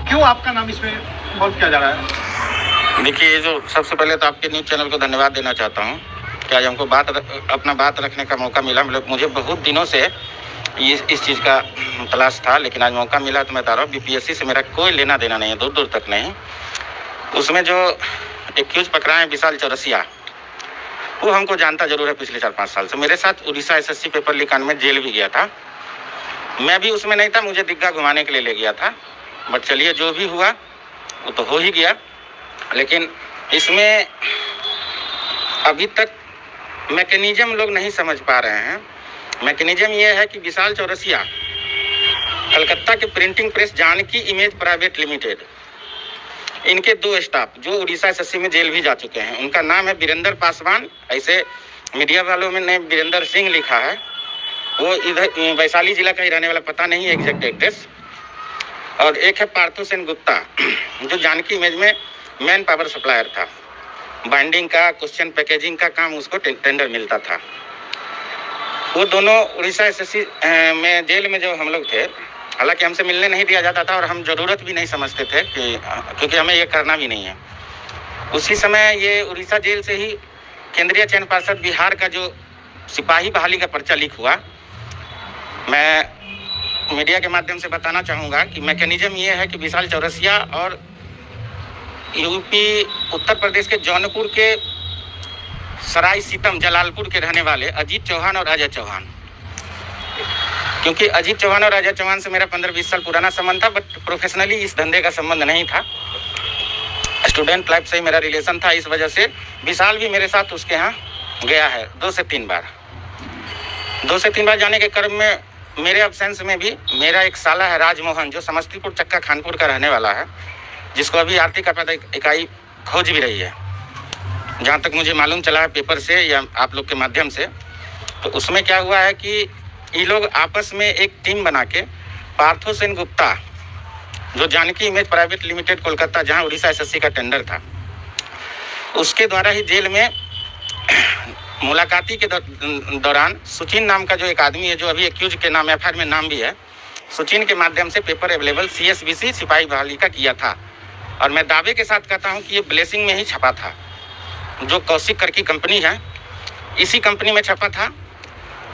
क्यों आपका नाम इसमें इन्वॉल्व किया जा रहा है? देखिए, जो सबसे पहले तो आपके न्यूज़ चैनल को धन्यवाद देना चाहता हूँ कि आज हमको अपना बात रखने का मौका मिला। मतलब मुझे बहुत दिनों से इस चीज़ का तलाश था, लेकिन आज मौका मिला तो मैं बता रहा हूँ बीपीएससी से मेरा कोई लेना देना नहीं है, दूर दूर तक नहीं। उसमें जो एक्यूज पकड़ा है विशाल चौरसिया, वो हमको जानता जरूर है पिछले 4-5 साल से। मेरे साथ उड़ीसा एसएससी पेपर लीक में जेल भी गया था। मैं भी उसमें नहीं था, मुझे दिग्गा घुमाने के लिए ले गया था। बट चलिए, जो भी हुआ वो तो हो ही गया। लेकिन इसमें अभी तक मैकेनिज्म लोग नहीं समझ पा रहे हैं। मैकेनिज्म ये है कि विशाल चौरसिया कलकत्ता के printing press Janaki Image Private Limited, इनके 2 स्टाफ जो उड़ीसा एसएससी में जेल भी जा चुके हैं, उनका नाम है वीरेंद्र पासवान। ऐसे मीडिया वालों में ने वीरेंद्र सिंह लिखा है। वो इधर वैशाली जिला का ही रहने वाला, पता नहीं है एग्जैक्ट एड्रेस। और एक है पार्थो सेन गुप्ता, जो जानकी इमेज में मैन पावर सप्लायर था। बाइंडिंग का, क्वेश्चन पैकेजिंग का काम उसको टेंडर मिलता था। वो दोनों उड़ीसा एसएससी में जेल में जो हम लोग थे, हालांकि हमसे मिलने नहीं दिया जाता था और हम ज़रूरत भी नहीं समझते थे क्योंकि हमें ये करना भी नहीं है। उसी समय ये उड़ीसा जेल से ही केंद्रीय चयन पार्षद बिहार का जो सिपाही बहाली का पर्चा लीक हुआ। मैं मीडिया के माध्यम से बताना चाहूँगा कि मैकेनिज्म ये है कि विशाल चौरसिया और यूपी उत्तर प्रदेश के जौनपुर के सराय सीतम जलालपुर के रहने वाले अजीत चौहान और अजय चौहान, क्योंकि अजीत चौहान और अजय चौहान से मेरा 15-20 साल पुराना संबंध था, बट प्रोफेशनली इस धंधे का संबंध नहीं था। स्टूडेंट लाइफ से ही मेरा रिलेशन था। इस वजह से विशाल भी मेरे साथ उसके यहाँ गया है 2 से 3 बार। 2 से 3 बार जाने के क्रम में मेरे अब्सेंस में भी मेरा एक साला है राजमोहन, जो समस्तीपुर चक्का खानपुर का रहने वाला है, जिसको अभी आर्थिक आपदा इकाई खोज भी रही है, जहाँ तक मुझे मालूम चला है पेपर से या आप लोग के माध्यम से। तो उसमें क्या हुआ है कि ये लोग आपस में एक टीम बना के पार्थो सेन गुप्ता, जो Janaki Image Private Limited Kolkata, जहाँ उड़ीसा एसएससी का टेंडर था, उसके द्वारा ही जेल में मुलाकाती के दौरान सुचिन नाम का जो एक आदमी है, जो अभी एक्यूज के नाम एफआईआर में नाम भी है, सुचिन के माध्यम से पेपर अवेलेबल सीएसबीसी सिपाही बहाली का किया था। और मैं दावे के साथ कहता हूं कि ये ब्लेसिंग में ही छपा था, जो कौशिक कर की कंपनी है, इसी कंपनी में छपा था।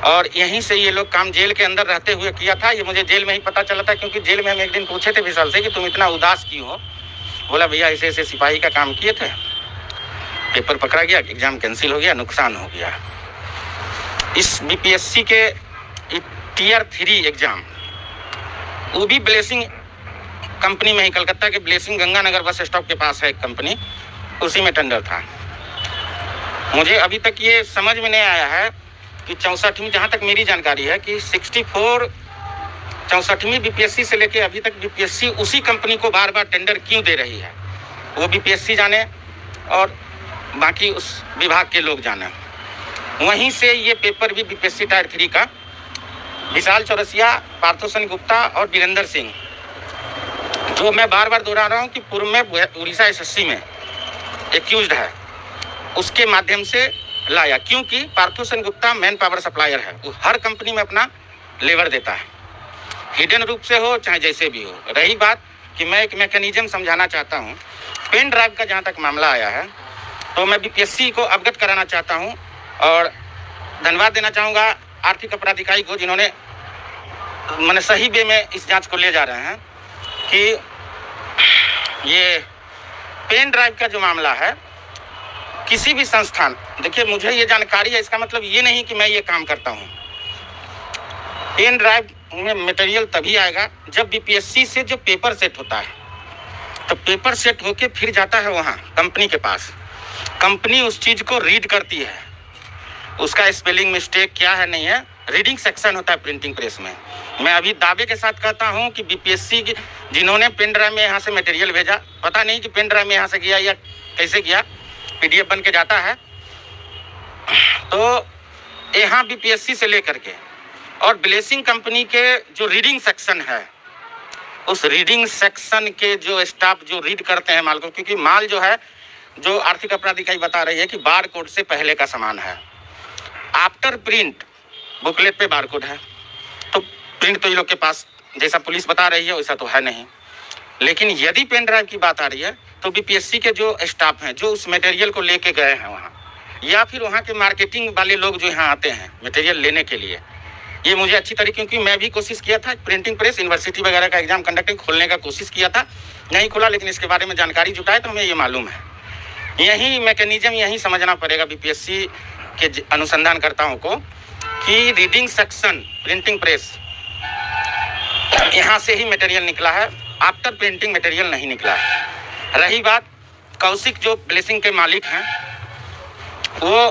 और यहीं से ये लोग काम जेल के अंदर रहते हुए किया था। ये मुझे जेल में ही पता चला था, क्योंकि जेल में हम एक दिन पूछे थे विशाल से कि तुम इतना उदास क्यों हो। बोला भैया ऐसे ऐसे सिपाही का काम किए थे, पेपर पकड़ा गया, एग्जाम कैंसिल हो गया, नुकसान हो गया। इस बीपीएससी के टियर 3 एग्जाम, वो भी ब्लेसिंग कंपनी में ही, कलकत्ता के ब्लेसिंग गंगानगर बस स्टॉप के पास है एक कंपनी, उसी में टेंडर था। मुझे अभी तक ये समझ में नहीं आया है कि 64वीं, जहाँ तक मेरी जानकारी है कि 64वीं बीपीएससी से लेके अभी तक बीपीएससी उसी कंपनी को बार बार टेंडर क्यों दे रही है, वो बीपीएससी जाने और बाकी उस विभाग के लोग जाने। वहीं से ये पेपर भी बीपीएससी टायर 3 का विशाल चौरसिया, पार्थो सेन गुप्ता और वीरेंद्र सिंह, जो मैं बार बार दोहरा रहा हूँ कि पूर्व में उड़ीसा एसएससी में एक्यूज्ड है, उसके माध्यम से लाया। क्योंकि Partho Sen Gupta man power supplier है, वो हर कंपनी में अपना लेबर देता है, हिडन रूप से हो चाहे जैसे भी हो। रही बात कि मैं एक मैकेनिज्म समझाना चाहता हूँ, पेन ड्राइव का जहाँ तक मामला आया है, तो मैं बीपीएससी को अवगत कराना चाहता हूँ और धन्यवाद देना चाहूँगा आर्थिक अपराध इकाई को, जिन्होंने मैंने सही वे में इस जांच को ले जा रहे हैं कि ये पेन ड्राइव का जो मामला है, किसी भी संस्थान, देखिए मुझे ये जानकारी है, इसका मतलब ये नहीं कि मैं ये काम करता हूँ। पेन ड्राइव में मटेरियल तभी आएगा जब बीपीएससी से जो पेपर सेट होता है, तो पेपर सेट होके फिर जाता है वहाँ कंपनी के पास। कंपनी उस चीज़ को रीड करती है, उसका स्पेलिंग मिस्टेक क्या है नहीं है, रीडिंग सेक्शन होता है प्रिंटिंग प्रेस में। मैं अभी दावे के साथ कहता हूं कि बीपीएससी जिन्होंने पेन ड्राइव में यहाँ से मटेरियल भेजा, पता नहीं कि पेन ड्राइव में यहाँ से गया या कैसे गया, पीडीएफ बन के जाता है, तो यहाँ बीपीएससी से लेकर के और ब्लेसिंग कंपनी के जो रीडिंग सेक्शन है, उस रीडिंग सेक्शन के जो स्टाफ जो रीड करते हैं माल को, क्योंकि माल जो है, जो आर्थिक अपराध इकाई बता रही है कि बार कोड से पहले का सामान है। आफ्टर प्रिंट बुकलेट पे बार कोड है, तो प्रिंट तो ये लोग के पास जैसा पुलिस बता रही है वैसा तो है नहीं। लेकिन यदि पेन ड्राइव की बात आ रही है तो बीपीएससी के जो स्टाफ हैं, जो उस मटेरियल को लेके गए हैं वहाँ, या फिर वहाँ के मार्केटिंग वाले लोग जो यहाँ आते हैं मटेरियल लेने के लिए, ये मुझे अच्छी तरीके, क्योंकि मैं भी कोशिश किया था प्रिंटिंग प्रेस यूनिवर्सिटी वगैरह का एग्जाम कंडक्टिंग खोलने का कोशिश किया था, नहीं खुला, लेकिन इसके बारे में जानकारी जुटाए तो हमें ये मालूम है। यही मैकेनिज्म यही समझना पड़ेगा बीपीएससी के अनुसंधानकर्ताओं को कि रीडिंग सेक्शन प्रिंटिंग प्रेस यहाँ से ही मटेरियल निकला है, आफ्टर प्रिंटिंग मटेरियल नहीं निकला है। रही बात कौशिक जो ब्लेसिंग के मालिक हैं, वो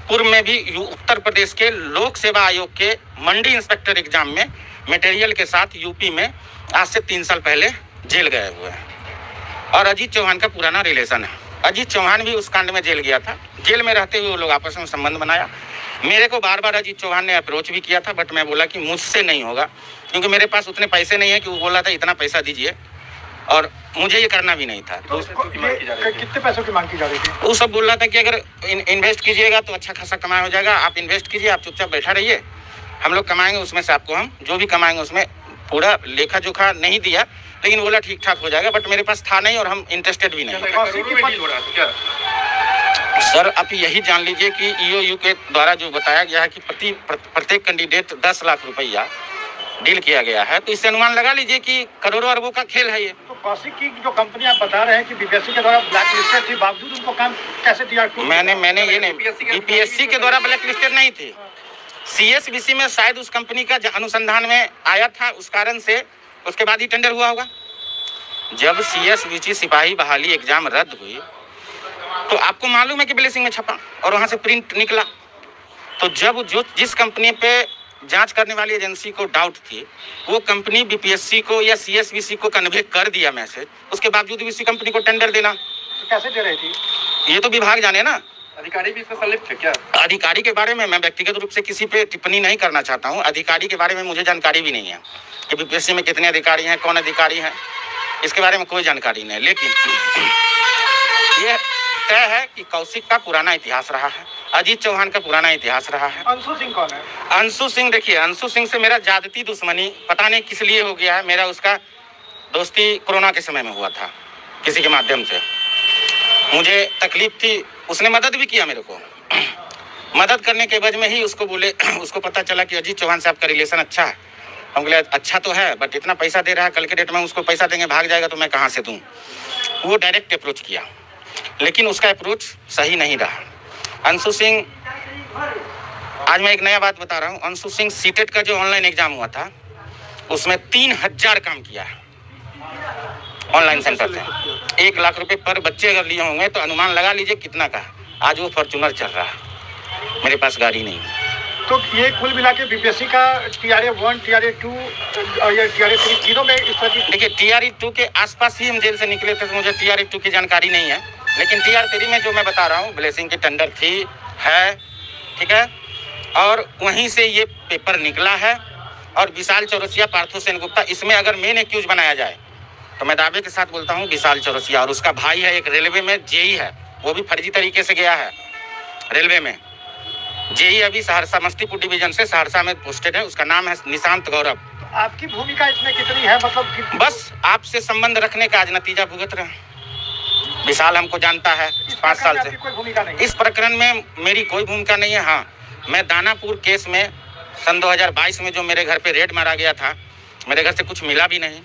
पूर्व में भी उत्तर प्रदेश के लोक सेवा आयोग के मंडी इंस्पेक्टर एग्जाम में मटेरियल के साथ यूपी में आज से 3 साल पहले जेल गए हुए हैं। और अजीत चौहान का पुराना रिलेशन है, अजीत चौहान भी उस कांड में जेल गया था। जेल में रहते हुए वो लोग आपस में संबंध बनाया। मेरे को बार बार अजीत चौहान ने अप्रोच भी किया था, बट मैं बोला कि मुझसे नहीं होगा, क्योंकि मेरे पास उतने पैसे नहीं है कि वो बोला था इतना पैसा दीजिए, और मुझे ये करना भी नहीं था। तो कितने पैसों की मांग की जा रही थी? वो सब बोल रहा था कि अगर इन्वेस्ट कीजिएगा तो अच्छा खासा कमाई हो जाएगा, आप इन्वेस्ट कीजिए, आप चुपचाप बैठा रहिए, हम लोग कमाएंगे, उसमें से आपको हम जो भी कमाएंगे उसमें पूरा लेखा जोखा नहीं दिया, लेकिन बोला ठीक ठाक हो जाएगा, बट मेरे पास था नहीं और हम इंटरेस्टेड भी नहीं। सर आप यही जान लीजिए कि ईओयू के द्वारा जो बताया गया है कि प्रत्येक कैंडिडेट 10 लाख रुपया डील किया गया है, तो इससे अनुमान लगा लीजिए कि करोड़ों अरबों का खेल है ये। तो कौशिक की जो कंपनी आप बता रहे हैं कि बीपीएससी के द्वारा ब्लैक लिस्टेड थी, बावजूद उनको काम कैसे दिया? मैंने ये नहीं, बीपीएससी के द्वारा ब्लैक लिस्टेड नहीं थी, सीएसबीसी में शायद उस कंपनी का अनुसंधान में आया था, उस कारण से उसके बाद ही टेंडर हुआ होगा। जब सीएसबीसी सिपाही बहाली एग्जाम रद्द हुई तो आपको मालूम है कि ब्लेसिंग में छपा और वहां से प्रिंट निकला। तो जब जिस कंपनी पे जांच करने वाली एजेंसी को डाउट थी, वो कंपनी बीपीएससी को या सीएसबीसी को कन्वे कर दिया मैसेज, उसके बावजूद भी उसी कंपनी को टेंडर देना। तो कैसे दे रही थी? ये तो विभाग जाने ना। अधिकारी भी इसमें संलिप्त थे क्या? अधिकारी के बारे में मैं व्यक्तिगत रूप से किसी पे टिप्पणी नहीं करना चाहता हूँ। अधिकारी के बारे में मुझे जानकारी भी नहीं है कि बीपीएससी में कितने अधिकारी हैं, कौन अधिकारी हैं, इसके बारे में कोई जानकारी नहीं। लेकिन ये तय है कि कौशिक का पुराना इतिहास रहा है, अजीत चौहान का पुराना इतिहास रहा है। अंशु सिंह कौन है? अंशु सिंह, देखिए अंशु सिंह से मेरा ज्यादती दुश्मनी पता नहीं किस लिए हो गया है। मेरा उसका दोस्ती कोरोना के समय में हुआ था, किसी के माध्यम से मुझे तकलीफ थी, उसने मदद भी किया मेरे को। मदद करने के वजह में ही उसको बोले, उसको पता चला कि अजीत चौहान से आपका रिलेशन अच्छा है। हम बोले अच्छा तो है, बट इतना पैसा दे रहा है, कल के डेट में उसको पैसा देंगे भाग जाएगा तो मैं कहाँ से दूँ। वो डायरेक्ट अप्रोच किया, लेकिन उसका अप्रोच सही नहीं रहा। अंशु सिंह, आज मैं एक नया बात बता रहा हूँ, अंशु सिंह सीटेट का जो ऑनलाइन एग्जाम हुआ था उसमें 3000 काम किया है ऑनलाइन सेंटर से। 1 लाख रुपए पर बच्चे अगर लिए होंगे तो अनुमान लगा लीजिए कितना का। आज वो फॉर्च्यूनर चल रहा है, मेरे पास गाड़ी नहीं है। तो ये कुल मिला के बीपीएससी का TRA 1, TRA 2 या TRA 3 तीनों में इस तरह की। देखिए TRA 2 के आसपास ही हम जेल से निकले थे, तो मुझे TRA 2 की जानकारी नहीं है, लेकिन TRA 3 में जो मैं बता रहा हूँ ब्लेसिंग की टेंडर थी, है, ठीक है, और वहीं से ये पेपर निकला है। और विशाल चौरसिया, पार्थो सेन गुप्ता, इसमें अगर मेन एक्यूज बनाया जाए तो मैं दावे के साथ बोलता हूँ विशाल चौरसिया, और उसका भाई है एक रेलवे में जेई है, वो भी फर्जी तरीके से गया है रेलवे में जेई, अभी सहरसा समस्तीपुर डिवीजन से सहरसा में पोस्टेड है, उसका नाम है निशांत गौरव। आपकी भूमिका इसमें कितनी है? मतलब बस आपसे संबंध रखने का आज नतीजा भुगत रहे। विशाल हमको जानता है 5 साल से। कोई भूमिका नहीं? इस प्रकरण में मेरी कोई भूमिका नहीं है। हाँ, मैं दानापुर केस में सन 2022 में जो मेरे घर पे रेड मारा गया था, मेरे घर से कुछ मिला भी नहीं,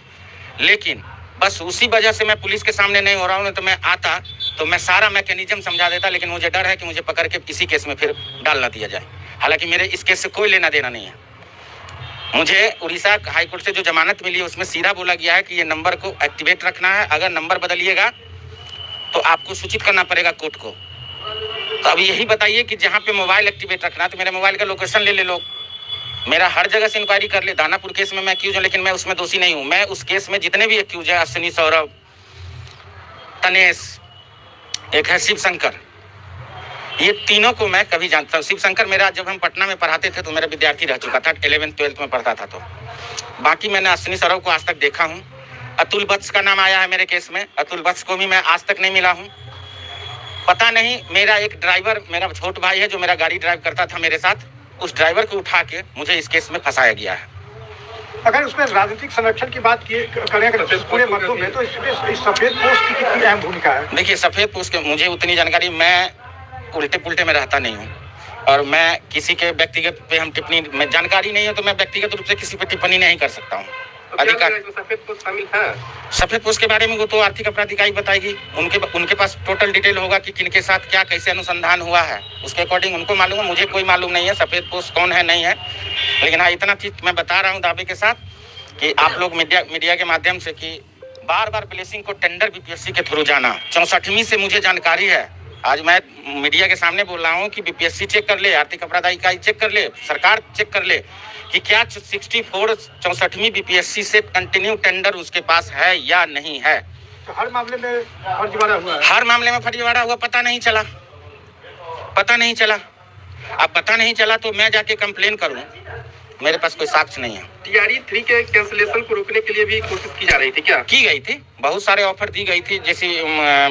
लेकिन बस उसी वजह से मैं पुलिस के सामने नहीं हो रहा हूँ। तो मैं आता तो मैं सारा मैकेनिज्म समझा देता, लेकिन मुझे डर है कि मुझे पकड़ के इसी केस में फिर डाल ना दिया जाए। हालांकि मेरे इस केस से कोई लेना देना नहीं है। मुझे उड़ीसा हाईकोर्ट से जो जमानत मिली है उसमें सीधा बोला गया है कि ये नंबर को एक्टिवेट रखना है, अगर नंबर बदलिएगा तो आपको सूचित करना पड़ेगा कोर्ट को। तो अब यही बताइए कि जहाँ पे मोबाइल एक्टिवेट रखना है तो मेरे मोबाइल का लोकेशन ले लोग, मेरा हर जगह से इंक्वायरी कर ले। दानापुर केस में मैं एक्यूज हूँ, लेकिन मैं उसमें दोषी नहीं हूँ। मैं उस केस में जितने भी एक्यूज हैं, अश्विनी, सौरभ, तनेश, एक है शिव शंकर, ये तीनों को मैं कभी जानता हूँ। शिव शंकर मेरा, जब हम पटना में पढ़ाते थे तो मेरा विद्यार्थी रह चुका था, 11th 12th में पढ़ता था। तो बाकी मैंने अश्विनी, सौरभ को आज तक देखा हूँ। अतुल वत्स का नाम आया है मेरे केस में, अतुल वत्स को भी मैं आज तक नहीं मिला हूँ। पता नहीं, मेरा एक ड्राइवर, मेरा छोटा भाई है जो मेरा गाड़ी ड्राइव करता था मेरे साथ, उस ड्राइवर को उठा के मुझे इस केस में फंसाया गया है। अगर उसमें राजनीतिक संरक्षण की बात करें अगर पूरे मध्यों में, तो इसमें इस सफेद पोस्ट की कितनी अहम भूमिका है? देखिए, सफेद पोस्ट के मुझे उतनी जानकारी, मैं उल्टे पुल्टे में रहता नहीं हूँ और मैं किसी के व्यक्तिगत पे हम टिप्पणी में जानकारी नहीं है तो मैं व्यक्तिगत रूप से किसी पे टिप्पणी नहीं कर सकता हूँ। अधिकार सफेद पोस्ट शामिल है? सफेद पोस्ट के बारे में वो तो आर्थिक अपराध इकाई बताएगी, उनके पास टोटल डिटेल होगा कि किनके साथ क्या कैसे अनुसंधान हुआ है, उसके अकॉर्डिंग उनको मालूम है। मुझे कोई मालूम नहीं है सफेद पोस्ट कौन है नहीं है, लेकिन हाँ इतना चीज मैं बता रहा हूँ दावे के साथ कि आप लोग मीडिया के माध्यम से कि बार बार ब्लेसिंग को टेंडर बीपीएससी के थ्रू जाना 64वीं से मुझे जानकारी है। आज मैं मीडिया के सामने बोल रहा हूँ कि बीपीएससी चेक कर ले, आर्थिक अपराध इकाई चेक कर ले, सरकार चेक कर ले कि क्या 64वीं बीपीएससी से कंटिन्यू टेंडर उसके पास है या नहीं है। तो हर मामले में फर्जीवाड़ा हुआ है? हर मामले में फर्जीवाड़ा हुआ, पता नहीं चला। अब पता नहीं चला तो मैं जाके कंप्लेन करूं, मेरे पास कोई साक्ष्य नहीं है। टीआरई 3 के कैंसिलेशन को रोकने के लिए भी कोशिश की जा रही थी क्या? की गई थी, बहुत सारे ऑफर दी गई थी जैसी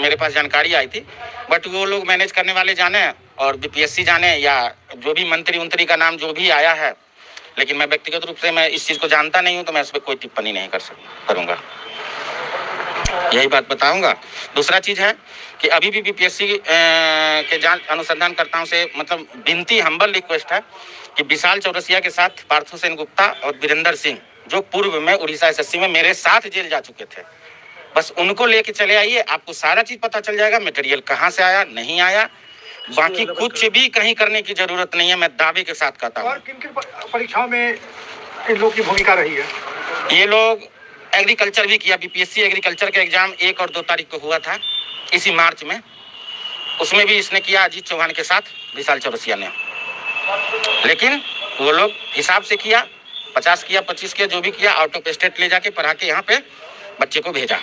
मेरे पास जानकारी आई थी, बट वो लोग मैनेज करने वाले जाने और बीपीएससी जाने या जो भी मंत्री का नाम जो भी आया है, लेकिन मैं व्यक्तिगत रूप से मैं इस चीज़ को जानता नहीं हूँ तो मैं इस पर कोई टिप्पणी नहीं करूँगा, यही बात बताऊंगा। दूसरा चीज़ है कि अभी भी बीपीएससी के जांच अनुसंधानकर्ताओं से मतलब विनती हम्बल रिक्वेस्ट है कि विशाल चौरसिया के साथ पार्थो सेन गुप्ता और वीरेंद्र सिंह जो पूर्व में उड़ीसा एसएससी में मेरे साथ जेल जा चुके थे, बस उनको लेके चले आइए, आपको सारा चीज पता चल जाएगा, मटेरियल कहाँ से आया नहीं आया, बाकी कुछ भी कहीं करने की जरूरत नहीं है, मैं दावे के साथ कहता हूँ। और किन परीक्षाओं में इन लोग की भूमिका रही है? ये लोग एग्रीकल्चर भी किया, बीपीएससी एग्रीकल्चर का एग्जाम 1 और 2 तारीख को हुआ था इसी मार्च में, उसमें भी इसने किया अजीत चौहान के साथ विशाल चौरसिया ने, लेकिन वो लोग हिसाब से किया, 50 किया 25 किया जो भी किया, आउट ऑफ स्टेट ले जाके पढ़ा के यहाँ पे बच्चे को भेजा।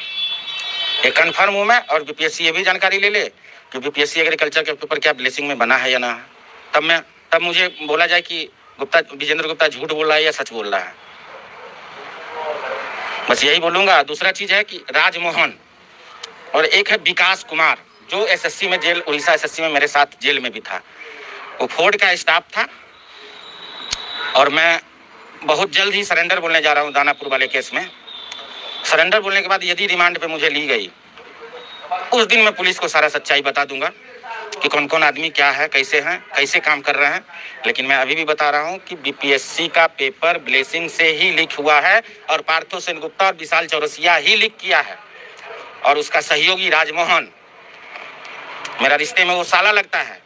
ये कन्फर्म हूँ मैं, और बीपीएससी ये भी जानकारी ले ले कि बीपीएससी एग्रीकल्चर के पेपर क्या ब्लेसिंग में बना है या ना, तब मुझे बोला जाए कि विजेंद्र गुप्ता झूठ बोल रहा है या सच बोल रहा है, बस यही बोलूँगा। दूसरा चीज़ है कि राजमोहन और एक है विकास कुमार जो एसएससी में जेल, उड़ीसा एसएससी में मेरे साथ जेल में भी था, वो फोर्ड का स्टाफ था और मैं बहुत जल्द ही सरेंडर बोलने जा रहा हूँ दानापुर वाले केस में। सरेंडर बोलने के बाद यदि रिमांड पे मुझे ली गई, उस दिन मैं पुलिस को सारा सच्चाई बता दूंगा कि कौन कौन आदमी क्या है, कैसे काम कर रहे हैं, लेकिन मैं अभी भी बता रहा हूँ कि बीपीएससी का पेपर ब्लेसिंग से ही लीक हुआ है और पार्थो सेन गुप्ता और विशाल चौरसिया ही लीक किया है, और उसका सहयोगी राजमोहन मेरा रिश्ते में वो साला लगता है,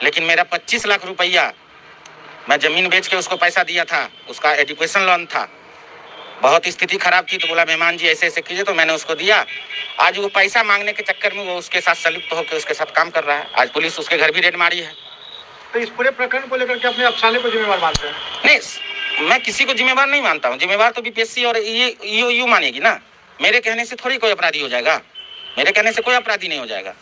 लेकिन मेरा 25 लाख रुपया मैं ज़मीन बेच के उसको पैसा दिया था, उसका एजुकेशन लोन था, बहुत स्थिति खराब थी तो बोला मेहमान जी ऐसे कीजिए, तो मैंने उसको दिया। आज वो पैसा मांगने के चक्कर में वो उसके साथ संलिप्त होकर उसके साथ काम कर रहा है, आज पुलिस उसके घर भी रेड मारी है। तो इस पूरे प्रकरण को लेकर के अपने अफसाने को जिम्मेवार मानते हैं? नहीं, मैं किसी को जिम्मेवार नहीं मानता हूँ, जिम्मेवार तो बीपीएससी और ये मानेगी ना, मेरे कहने से थोड़ी कोई अपराधी हो जाएगा, मेरे कहने से कोई अपराधी नहीं हो जाएगा,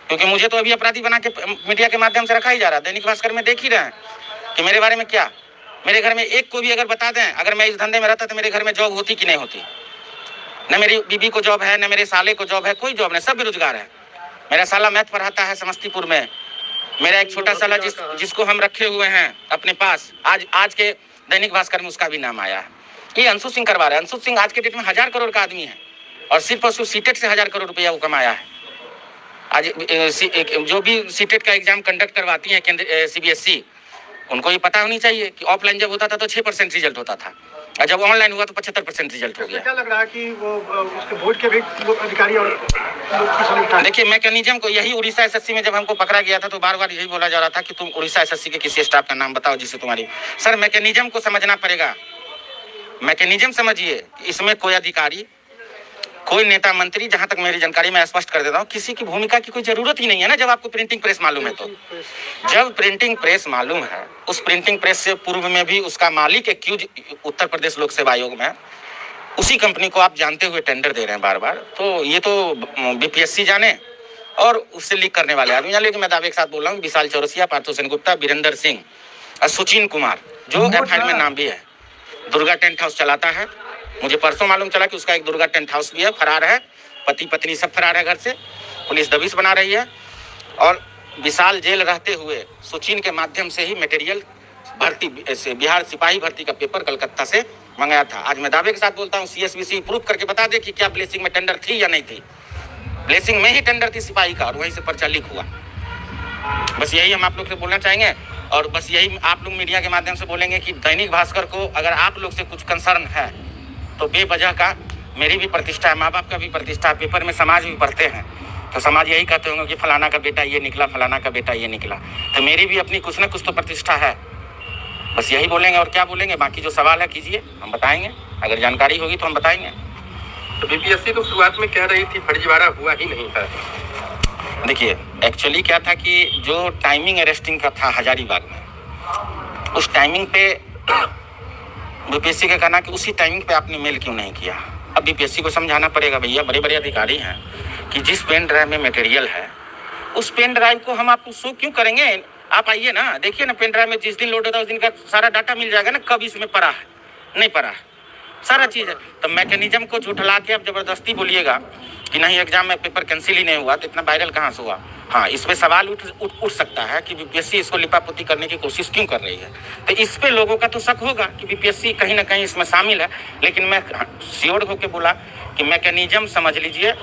क्योंकि मुझे तो अभी अपराधी बना के मीडिया के माध्यम से रखा ही जा रहा है। दैनिक भास्कर में देख ही रहे हैं कि मेरे बारे में क्या, मेरे घर में एक को भी अगर बता दें, अगर मैं इस धंधे में रहता तो मेरे घर में जॉब होती कि नहीं होती, न मेरी बीबी को जॉब है, न मेरे साले को जॉब है, कोई जॉब नहीं, सब बेरोजगार है। मेरा साला मैथ पढ़ाता है समस्तीपुर में, मेरा एक छोटा साला जिसको हम रखे हुए हैं अपने पास, आज के दैनिक भास्कर में उसका भी नाम आया है, ये अंशु सिंह करवा रहे हैं। अंशु सिंह आज के डेट में 1000 करोड़ का आदमी है और सिर्फ और सिर्फ सीटेट से 1000 करोड़ रुपया वो कमाया है। आज जो भी सीटेट का एग्जाम कंडक्ट करवाती है केंद्र सीबीएसई, उनको ये पता होनी चाहिए कि ऑफलाइन जब होता था तो 6% रिजल्ट होता था, और जब ऑनलाइन हुआ तो 75% रिजल्ट हो गया। क्या लग रहा है कि वो उसके बोर्ड के भी अधिकारी और देखिए, मैकेनिज्म को यही उड़ीसा एसएससी में जब हमको पकड़ा गया था तो बार बार यही बोला जा रहा था कि तुम उड़ीसा एसएससी के किसी स्टाफ का नाम बताओ जिससे तुम्हारी, सर मैकेनिज्म को समझना पड़ेगा, मैकेनिज्म समझिए, इसमें कोई अधिकारी, कोई नेता मंत्री, जहां तक मेरी जानकारी मैं स्पष्ट कर देता हूं, किसी की भूमिका की कोई जरूरत ही नहीं है ना। जब आपको प्रिंटिंग प्रेस मालूम है तो, जब प्रिंटिंग प्रेस मालूम है, उस प्रिंटिंग प्रेस से पूर्व में भी उसका मालिक एक्यूज उत्तर प्रदेश लोक सेवा आयोग में है, उसी कंपनी को आप जानते हुए टेंडर दे रहे हैं बार बार, तो ये तो बीपीएससी जाने और उससे लीक करने वाले आदमी जाने। लेकिन मैं दावे के साथ बोल रहा हूँ, विशाल चौरसिया, पार्थो सेन गुप्ता, वीरेंद्र सिंह और सुचिन कुमार जो एफआईआर में नाम भी है, दुर्गा टेंट हाउस चलाता है, मुझे परसों मालूम चला कि उसका एक दुर्गा टेंट हाउस भी है, फरार है, पति पत्नी सब फरार है घर से, पुलिस दबिश बना रही है, और विशाल जेल रहते हुए सुचिन के माध्यम से ही मटेरियल भर्ती से बिहार सिपाही भर्ती का पेपर कलकत्ता से मंगाया था। आज मैं दावे के साथ बोलता हूँ, CSBC प्रूफ करके बता दे कि क्या ब्लेसिंग में टेंडर थी या नहीं थी। ब्लेसिंग में ही टेंडर थी सिपाही का, और वहीं से पर्चा लीक हुआ। बस यही हम आप लोग से बोलना चाहेंगे, और बस यही आप लोग मीडिया के माध्यम से बोलेंगे कि दैनिक भास्कर को अगर आप लोग से कुछ कंसर्न है तो बेवजह का मेरी भी प्रतिष्ठा है, माँ बाप का भी प्रतिष्ठा है, पेपर में समाज भी पढ़ते हैं तो समाज यही कहते होंगे कि फलाना का बेटा ये निकला, फलाना का बेटा ये निकला, तो मेरी भी अपनी कुछ ना कुछ तो प्रतिष्ठा है। बस यही बोलेंगे और क्या बोलेंगे। बाकी जो सवाल है कीजिए, हम बताएंगे, अगर जानकारी होगी तो हम बताएंगे। तो बीपीएससी तो शुरुआत में कह रही थी फर्जीवाड़ा हुआ ही नहीं था। देखिए एक्चुअली क्या था कि जो टाइमिंग अरेस्टिंग का था हजारीबाग में, उस टाइमिंग पे बीपीएससी का कहना कि उसी टाइमिंग पे आपने मेल क्यों नहीं किया। अब बीपीएससी को समझाना पड़ेगा, भैया बड़े बड़े अधिकारी हैं कि जिस पेन ड्राइव में मटेरियल है उस पेन ड्राइव को हम आपको शो क्यों करेंगे। आप आइए ना, देखिए ना, पेन ड्राइव में जिस दिन लोड होता है उस दिन का सारा डाटा मिल जाएगा ना, कब इसमें पड़ा है नहीं पड़ा है, सारा चीज़ है। तो मैकेनिज्म को झुठला के आप जबरदस्ती बोलिएगा कि नहीं एग्जाम में पेपर कैंसिल ही नहीं हुआ, तो इतना वायरल कहाँ से हुआ। हाँ, इस पे सवाल उठ सकता है कि बीपीएससी इसको लिपापोती करने की कोशिश क्यों कर रही है। तो इस पे लोगों का तो शक होगा कि बीपीएससी कहीं ना कहीं इसमें शामिल है, लेकिन मैं श्योर होकर बोला कि मैकेनिज्म समझ लीजिए।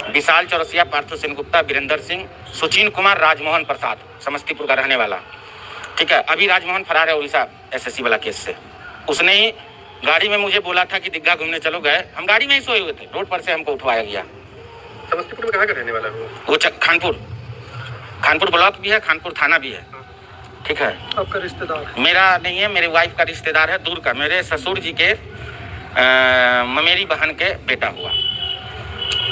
विशाल चौरसिया, पार्थो सेनगुप्ता, वीरेंद्र सिंह, सुचिन कुमार, राजमोहन प्रसाद, समस्तीपुर का रहने वाला, ठीक है। अभी राजमोहन फरार है उड़ीसा SSC वाला केस से। उसने ही गाड़ी में मुझे बोला था कि दीघा घूमने चलो, गए, हम गाड़ी में ही सोए हुए थे, रोड पर से हमको उठवाया गया। समस्तीपुर में कहाँ का रहने वाला है वो खानपुर ब्लॉक भी है, खानपुर थाना भी है, ठीक है। आपका रिश्तेदार? मेरा नहीं है, मेरे वाइफ का रिश्तेदार है, दूर का, मेरे ससुर जी के मेरी बहन के बेटा हुआ,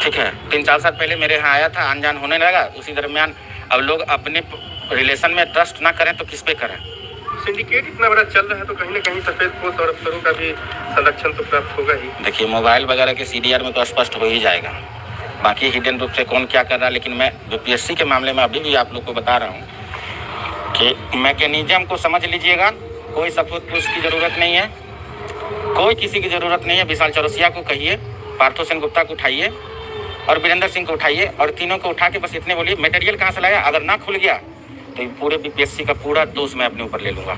ठीक है। 3-4 साल पहले मेरे यहाँ आया था, अनजान होने लगा। उसी दरमियान अब लोग अपने रिलेशन में ट्रस्ट ना करें तो किस पे करें। सिंडिकेट इतना बड़ा चल रहा है तो कहीं ना कहीं सफेद पोस्ट और अफसरों का भी संरक्षण तो प्राप्त होगा ही। देखिए मोबाइल वगैरह के CDR में तो स्पष्ट हो ही जाएगा, बाकी हिडन रूप से कौन क्या कर रहा है। लेकिन मैं बीपीएससी के मामले में अभी भी आप लोग को बता रहा हूँ कि मैकेनिज्म को समझ लीजिएगा। कोई सबूत प्रूफ की ज़रूरत नहीं है, कोई किसी की ज़रूरत नहीं है। विशाल चौरसिया को कहिए, पार्थो सेनगुप्ता को उठाइए और वीरेंद्र सिंह को उठाइए, और तीनों को उठा के बस इतने बोलिए मटेरियल कहाँ से लाया। अगर ना खुल गया तो पूरे बीपीएससी का पूरा दोष मैं अपने ऊपर ले लूँगा,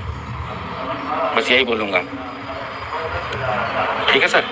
बस यही बोलूँगा, ठीक है सर।